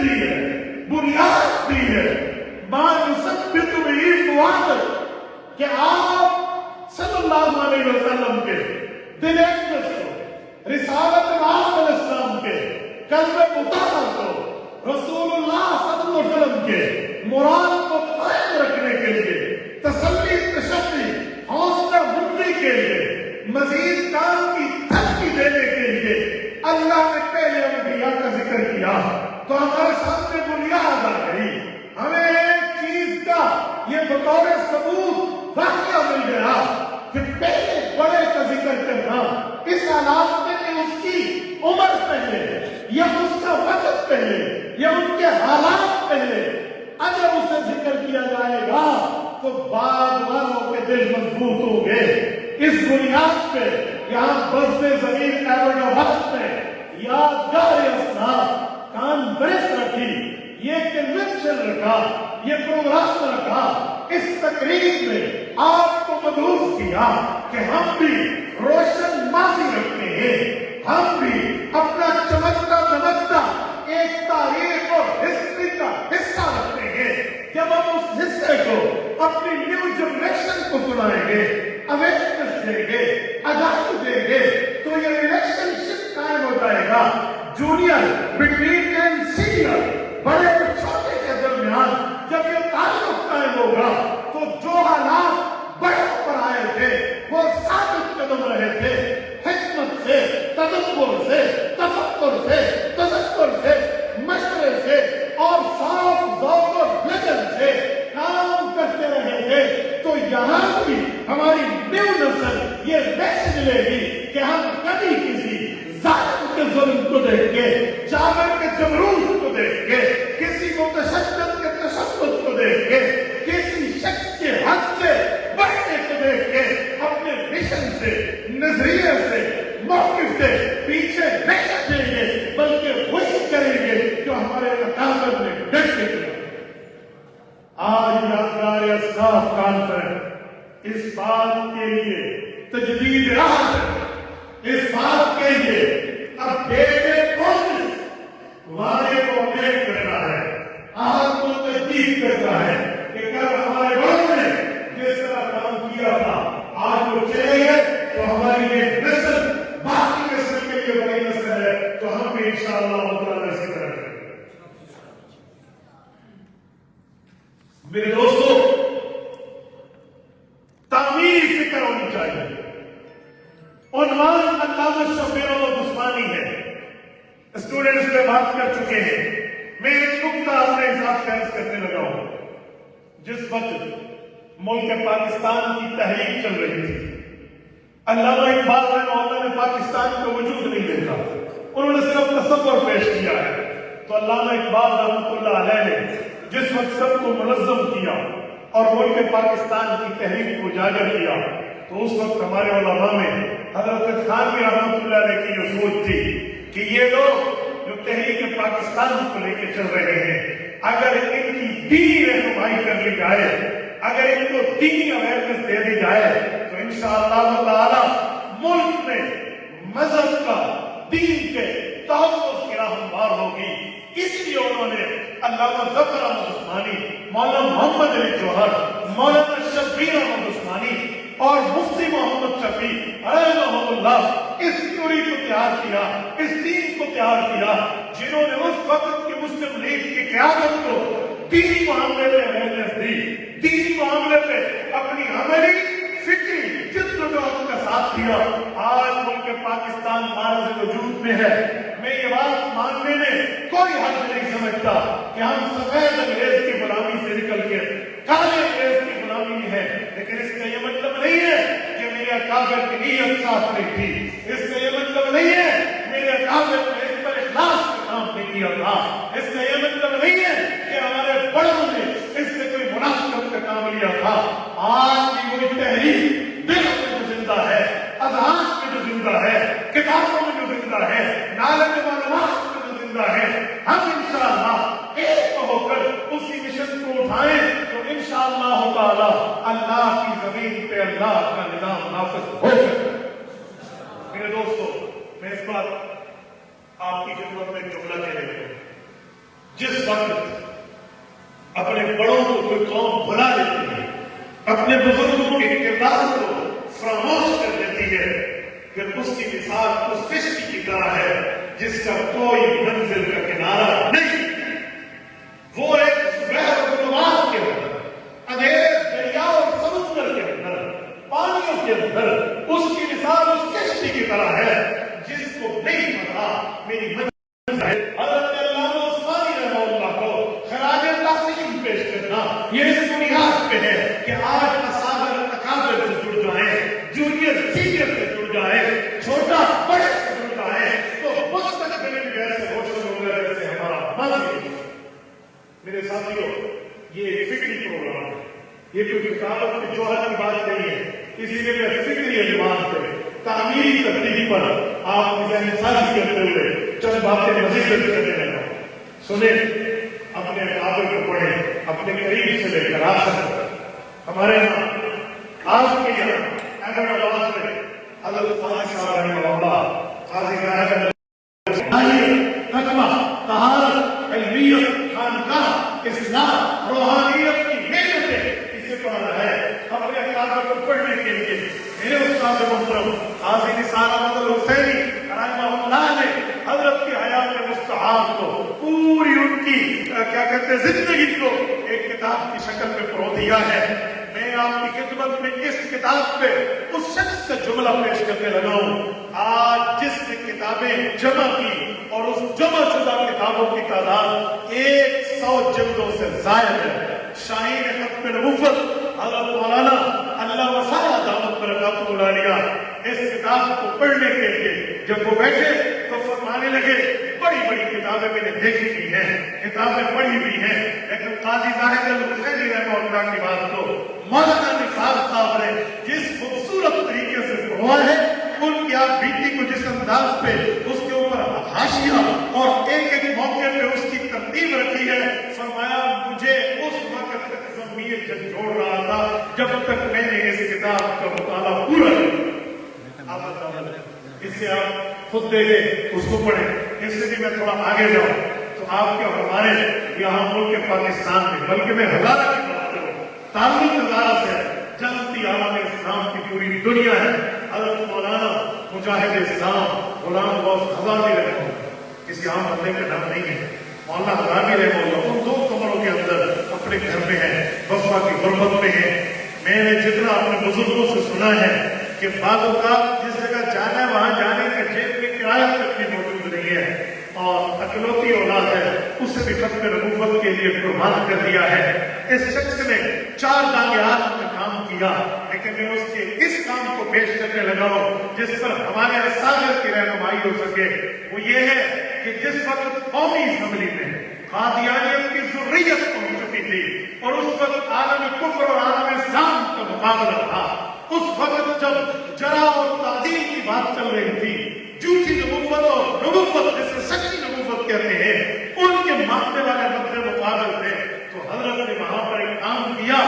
دی ہے، بنیاد دی ہے. ماں یثبت بہ فؤادک کہ آپ صلی اللہ علیہ وسلم کے دل اقدس کو، رسالت امام علیہ السلام کے قلب مطہر کو، رسول اللہ صلی اللہ علیہ وسلم کے مراد کو قائم رکھنے کے لیے، تسلی تشفی حوصلہ بندی کے لیے، مزید کام کی ترقی دینے کے لیے اللہ نے پہلے انبیاء کا ذکر کیا. تو ہمارے سامنے بنیاد آ گئی. ہمیں ایک چیز کا یہ بطور ثبوت واقعہ مل گیا کہ پہلے بڑے کا ذکر کرنا اس حالات میں کہ اس کی عمر پہلے یا اس کا وقت پہلے یا ان کے حالات پہلے اگر اسے ذکر کیا جائے گا تو بعد والوں کے دل مضبوط ہوں گے. اس بنیاد پہ یہاں بزم زمین ایوارڈ آباد میں یادگار اسناد کانفرنس رکھی، یہ کنونشن رکھا، یہ پروگرام رکھا. اس تقریب میں آپ کو مدعو کیا کہ ہم بھی روشن ماضی رکھتے ہیں، ہم بھی اپنا چمکتا دمکتا ایک تاریخ اور ہسٹری کا حصہ رکھتے ہیں. جب ہم اس حصے کو اپنی نیو جنریشن کو سنائیں گے، اویئرنیس دیں گے، آگاہی دیں گے، تو یہ ریلیشن شپ قائم ہو جائے گا. جونیئر بٹوین اینڈ سینئر، بڑے اور چھوٹے کے درمیان جب یہ تعلق قائم ہوگا تو جو حالات بڑوں پر آئے تھے وہ ثابت قدم رہے تھے. حکمت سے، تدبر سے، تفکر سے، تذکر سے، مشورے سے اور صاف ذوق اور لگن سے کام کرتے رہے تھے. تو یہاں بھی ہماری نیو نسل یہ میسج لے گی کہ ہم کبھی کسی ظالم کے ظلم کو دیکھ کے، جابر کے جبروت کو دیکھ کے، کسی متشدد کے تشدد کو دیکھ کے، کسی شخص کے حد سے بڑھنے کو دیکھ کے اپنے مشن سے، نظریے سے، موقف سے پیچھے نہیں ہٹیں گے، بلکہ وہی کریں گے جو ہمارے اکابر نے ڈٹ کے کیا. آج یادگار اسلاف کانفرنس اس بات کے لیے تجدید راہ ہے، اس بات کے لیے اب ڈیٹ وعدے کو اپڈیٹ کرنا ہے، عہد کو تجدید کرنا ہے کہ کل ہمارے بڑوں نے جس طرح کام کیا تھا آج وہ چلے گئے تو ہماری یہ نسل باقی نسل کے لیے بڑی نسل ہے. تو ہم بھی انشاءاللہ تعالیٰ اسی طرح کریں. میرے دوستو، تعمیر فکر ہونی چاہیے. عنوان علامہ شبیر احمد عثمانی ہے. اسٹوڈنٹس پہ بات کر چکے ہیں. میں ایک نکتہ اپنے حساب سے عرض کرنے لگا ہوں. جس وقت ملک پاکستان کی تحریک چل رہی تھی، علامہ اقبال رحمہ اللہ نے پاکستان کو وجود نہیں دیکھا، انہوں نے صرف تصور پیش کیا ہے. تو علامہ اقبال رحمۃ اللہ علیہ نے جس وقت سب کو منظم کیا اور ملک پاکستان کی تحریک کو اجاگر کیا، تو اس وقت ہمارے علماء میں حضرت خانوی رحمۃ اللہ علیہ کی یہ سوچ تھی کہ یہ لوگ جو تحریک پاکستان کو لے کے چل رہے ہیں، اگر ان کی دینی رہنمائی کر لی جائے، اگر ان کو دینی اویئرنیس دے دی جائے تو انشاءاللہ تعالی ملک میں مذہب کا، دین کے تحفظ کی راہ ہموار ہوگی. اس لیے انہوں نے علامہ ظفر احمد عثمانی، مولانا محمد علی جوہر، مولانا شبیر احمد عثمانی اور مفتی محمد شفیع رحمہ اللہ اس تھیوری کو تیار کیا، اس دین کو تیار کیا، جنہوں نے اس وقت کی مسلم لیگ کی قیادت کو دینی معاملے پہ اویئرنیس دی، دینی معاملے پہ اپنی عملی فکری جدوجہد کا ساتھ دیا. آج ملک پاکستان معرض وجود میں ہے. میں یہ بات ماننے میں کوئی حد نہیں سمجھتا کہ ہم سفید انگریز کی غلامی سے نکل کے کالے انگریز کی غلامی میں ہے، لیکن اس کا یہ مطلب نہیں ہے کہ میرے اکابر کی نیت صاف نہیں تھی. اس کا یہ مطلب نہیں ہے میرے اکابر نے اس پر اخلاص سے کام نہیں کیا تھا. اس کا یہ مطلب نہیں ہے کہ ہمارے بڑوں نے اس سے کوئی منافقت کا کام لیا تھا. آج کی وہی تحریک دلوں میں جو زندہ ہے، اذہان میں جو زندہ ہے، کتابوں میں جو زندہ ہے، نالج معلومات میں جو زندہ ہے، ہم انشاءاللہ ایک ہو کر اسی مشن کو اٹھائیں تو انشاءاللہ تعالی اللہ کی زمین پہ اللہ کا نظام نافذ ہوگا. میرے دوستو، میں اس بار آپ کی خدمت میں جملہ کہہ دیتا ہوں. जिस वक्त अपने बड़ों को कोई कौम भुला देती है, अपने बुजुर्गों के किरदार को फरामोश कर देती है, फिर उसकी मिसाल उस किश्ती की तरह है जिसका कोई मंजिल का किनारा नहीं। वो एक बहर के अंदर, अंधेरे दरिया और समुद्र के अंदर, पानियों के अंदर उसकी मिसाल उस किश्ती की तरह है जिसको नहीं पता मेरी मंजिल है। हज़रत अल्लामा उस्मानी रहमतुल्लाह को खराज ताज़ीम पेश करना ये इस बुनियाद पे है कि आज असागर अकाबिर से जुड़ जाए, जूनियर सीनियर से जुड़ जाए, छोटा बड़े से जुड़ जाए, तो मुस्तकबिल भी ऐसे रोशन होगा जैसे हमारा माजी। मेरे साथियों, ये फिक्री प्रोग्राम है, ये कोई किताबत की जोहर की बात नहीं है, इसीलिए मैं फिक्री अजमान पे तामीरी तकलीफ पर आप मुझे साथी करते हुए चंद बातें मजीद करने लगा। सुने, अपने काबिल को पढ़े, अपने करीब से लेकर आखिर तक। हमारे यहाँ आपके यहाँ अहमदाबाद में हज़रत फ़ाज़िल साहब रहमतुल्लाह क़ाज़ी साहब तकवा, तहारत, इल्मियत, खानकाह, इस्लाम, रूहानियत की मेहनतें इसे पढ़ा है। अपने काबिल को पढ़ने के लिए मेरे उस्ताद मोहतरम क़ाज़ी निसार अहमद हुसैनी रहमतुल्लाह ने हज़रत की हयात मुस्तहाब को पूरी उनकी क्या कहते हैं जिंदगी को एक किताब की शक्ल में परो दिया है। मैं आपकी खिदमत में इस किताब पे उस शख्स का जुमला पेश करने लगा हूं, आज जिसने किताबें जमा की और उस जमा शुदा किताबों की तादाद 100 जिल्दों से ज़ायद है। शाहीन खत्म नबुव्वत हज़रत मौलाना अल्लामा साहब दामद बरकातुहु आलिया इस किताब को पढ़ने के लिए जब वो बैठे तो फरमाने लगे, बड़ी बड़ी किताबें मैंने देखी भी हैं, किताबें पढ़ी भी हैं, लेकिन क़ाज़ी ज़ाहिद हुसैनी रहमतुल्लाह की बात को मौलाना निसार साहब ने जिस खूबसूरत तरीके से पढ़ा है, उनकी आप बीती को जिस अंदाज पे उसके ऊपर हाशिया और एक एक मौके पे उसकी तरतीब रखी है, फरमाया मुझे उस वक्त तक ज़मीर झंझोड़ रहा था जब तक मैंने इस किताब का मुताला पूरा नहीं। इससे आप खुद देखें, उसको पढ़ें। इससे भी मैं थोड़ा आगे जाऊं तो आपके हमारे यहाँ मुल्क पाकिस्तान में, बल्कि मैं हज़ारा की बात करूँ, ताल्लुक हज़ारा से जानती आलम इस्लाम की पूरी दुनिया है। हज़रत मौलाना मुजाहिद इस्लाम गुलाम गौस ख़ज़ाज़ी रहमतुल्लाह, किसी आम बंदे का नाम नहीं है, मौलाना ख़ज़ाज़ी रहमतुल्लाह उन 2 कमरों के अंदर अपने घर में है, बसरा की गुरबत में है। मैंने जितना अपने बुजुर्गों से सुना है कि बाज़ का जिस जगह जाना है वहां जाने का जेब में किराया तक भी मौजूद नहीं है और अकलौती औलाद है, उसे भी खत्म नबुव्वत के लिए कुर्बान कर दिया है। इस शख्स ने 4 दानियात में काम किया, लेकिन मैं उसके इस काम को पेश करने लगा हूं जिस पर हमारे असागर की रहनुमाई हो सके। वो ये है कि जिस वक्त कौमी असम्बली में कादियानियत की ज़ुर्रियत पहुंच चुकी थी और उस वक्त आलम कुफ्र और आलम इस्लाम का मुकाबला था, उस वक्त जब जरा और तादील की बात चल रही थी, झूठी नबुव्वत और नबुव्वत जिसे सच्ची नबुव्वत कहते हैं, उनके मानने वाले मद्दे मुकाबल थे, तो हजरत ने वहां पर एक काम किया।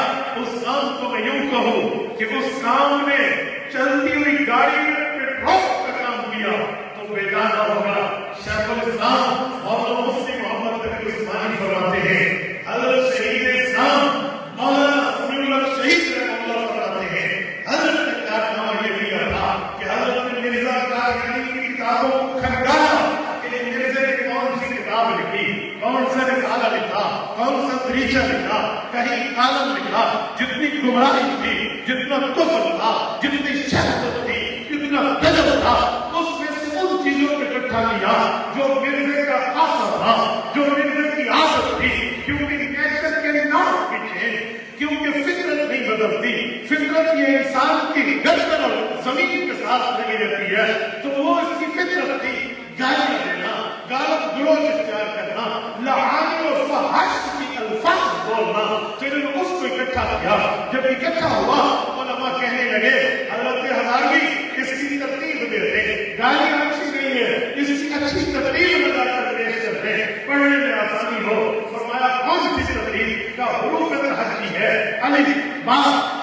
उस काम को मैं यूं कहूं कि उस काम में चलती हुई गाड़ी में पेट्रोल का काम किया तो बेगाना होगा। शेखुल इस्लाम और मुफ्ती मोहम्मद तकी उस्मानी फरमाते हैं, हजरत शहीद इस्लाम मौलाना समीउल्लाह शहीद रहमतुल्लाह फरमाते हैं, हजरत ने कारनामा ये किया था कि हजरत ने मिर्जा कादयानी की किताबों को खनगाला कि मिर्जे ने कौन सी किताब लिखी, कौन सा रिसाला लिखा, कौन सा दरीचा लिखा, कहीं कालम लिखा। जितनी गुमराही थी, जितना कुफ्र था, जितनी शहादत थी, जितना गजब था, उसमें से उन चीजों को इकट्ठा किया जो मिर्जे का आशा था, जो मिर्जे की आदत थी। क्योंकि कैसर के नाम पीछे, क्योंकि फितरत नहीं बदलती, फितरत ये इंसान की गर्दन और जमीन के साथ लगी रहती है, तो वो इसकी फितरत थी गालियां देना, गालत गलोच इख्तियार करना, लआनी और फहाश की अल्फाज बोलना। चलिए उसको इकट्ठा किया। जब इकट्ठा हुआ उलमा कहने लगे, हज़रत हज़ारवी इसकी तरतीब दे दे, गालियां अच्छी नहीं है, इसकी अच्छी तरतीब लगाकर पेश कर दे, पढ़ने में आसानी हो। फरमाया कौन सी तरतीब का हुरूफ तहज्जी है, अलिफ बा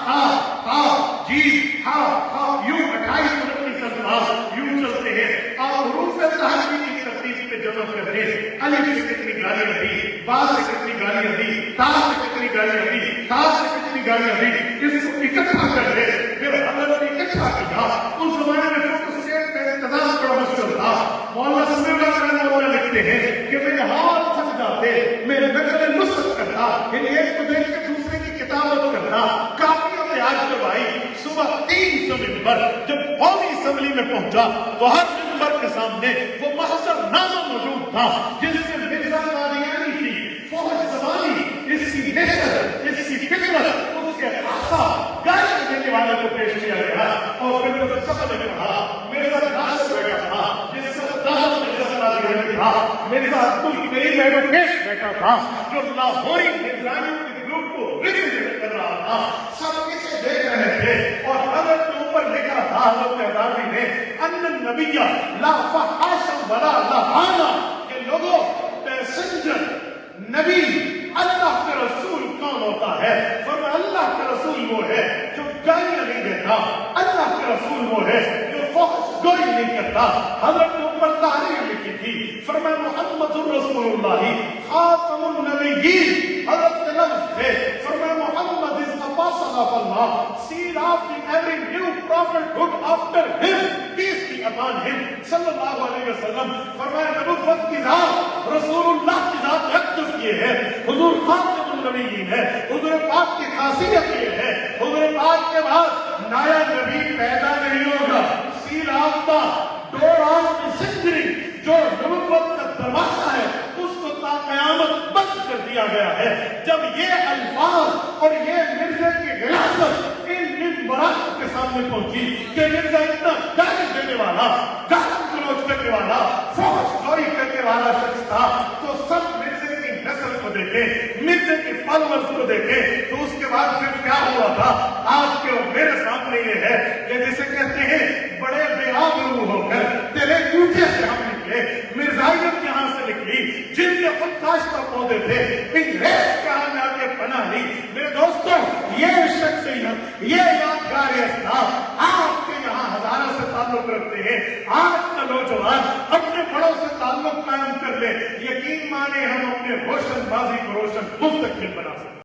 हा हा जीम हा हा, यूं 28-29 अल्फाज यूं चलते हैं। आप हुरूफ तहज्जी की तरतीब पे जमा कर दे। अलिफ से कितनी गालियां दी, बात से कितनी गालियां दी, ताश से कितनी गालियां दी, ताश से कितनी गालियां दी, इसको इकट्ठा कर ले। फिर हजरत ने इकट्ठा किया। उस जमाने में फोटो स्टेट का इंतजाम बड़ा मुश्किल था। मौलाना समीउल्लाह रहने वाले लिखते हैं कि मेरे हाथ थक जाते, मेरे बगल में नुस्खत करता, इन एक को देख के दूसरे की किताबत करता, काफियों में आज करवाई। सुबह 300 मिंबर जब कौमी असेंबली में पहुंचा तो हर मिंबर के सामने वो महजरनामा मौजूद था जिसमें मिर्जा कादियानी की फौज जमानी, इसकी नेशर, इसकी फितरत, उसके आशा गाली देने वाले को पेश किया गया। और फिर तो सबने कहा मिर्जा नासिर बैठा था, जिसका दादा मिर्जा कादियानी था, मिर्जा अब्दुल करीम एडवोकेट बैठा था जो लाहौरी मिर्जानियों के ग्रुप को रिप्रेजेंट कर रहा था। सब इसे देख रहे थे और हजरत के ऊपर लिखा था हजरत अदावी ने अन्नन नबिया ला फहाशा वला लहाना के लोगों पैसेंजर नबी अल्लाह के रसूल कौन होता है? फरमाया अल्लाह के रसूल वो है जो गालियां नहीं देता, अल्लाह के रसूल वो है जो गोई नहीं करता। हजरत के ऊपर तहरीर लिखी थी, फरमाया मुहम्मदुर रसूलुल्लाह खातमुन नबिय्यीन, हजरत के लफ्ज थे, फरमाया Muhammad is apostle of Allah, sealed after every new prophethood after him, peace be upon him, sallallahu alaihi wasallam। फरमाया नबुव्वत की जात रसूलुल्लाह की जात अक़दस ये है, हुजूर खातमुन नबिय्यीन है, हुजूर पाक की खासियत ये है, हुजूर पाक के बाद नया नबी पैदा नहीं होगा। सील आफ्ता डोर ऑफ मैसेंजरी, जो नबुव्वत का दरवाजा है उसको ता क़यामत बंद कर दिया गया है। जब ये अल्फाज और ये मिर्जा की विरासत इन मिंबरात के सामने पहुंची कि मिर्जा इतना गाली देने वाला, गाली गलौज करने वाला, फौज चोरी करने वाला शख्स था, तो सब मिर्जे की नस्ल को देखे, मिर्जे के फॉलोअर्स को देखे, तो उसके बाद फिर क्या हुआ था? आज के मेरे सामने ये है कि जिसे कहते हैं बड़े बेआबरू होकर तेरे जूठे से हम निकले, मिर्जाइयत यहाँ से निकली, जिनके खुद काश्ता पौधे थे, इंग्रेज कहा जाके पनाह ली। मेरे दोस्तों, ये शख्सियत, ये यादगार इस्लाम आपके यहाँ हजारों से ताल्लुक रखते हैं। आज का नौजवान अपने बड़ों से ताल्लुक कायम कर ले, यकीन माने हम अपने रोशनबाजी को रोशन मुस्तकबिल बना